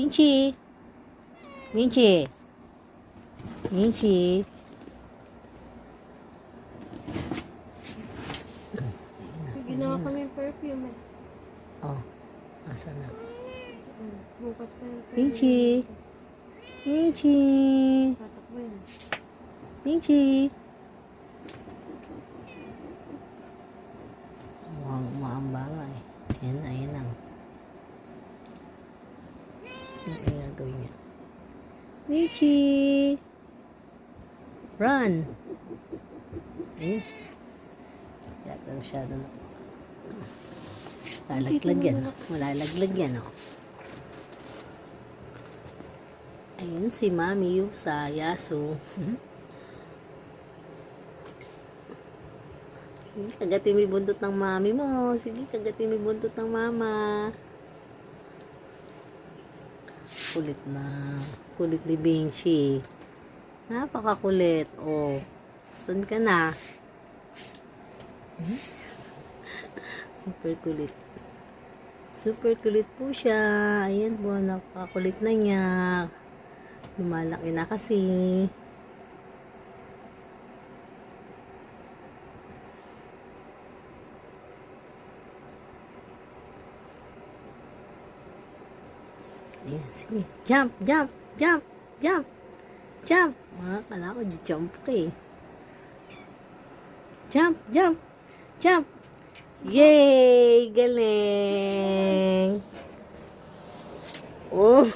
Minchi. Minchi. Minchi. Ginawa kami perfume eh. Oh, asa na? Bukas pa yung Minchi. Minchi. tatakbo yun. Minchi. Mukhang umaambala eh. Ayan na, ayan na. Ano yung gagawin niya? Minchi. Run. Ayun. Yata masyado na. Lalaglag yan. Malalaglag yan, oh. Ayun si Mami Yusa Yasu. Sige, kagatin mo yung buntot ng mami mo. Sige, kagatin mo yung buntot ng mama. Kulit na. Kulit ni Binchi. Napakakulit. Oh. Saan ka na? Super kulit. Super kulit po siya. Ayan po, napakakulit na niya. Lumalaki na kasi. Ayan, sige. Jump, jump, jump, jump, jump. Kala ko jump ka eh. Jump, jump, jump. Yay! Galing! Oh!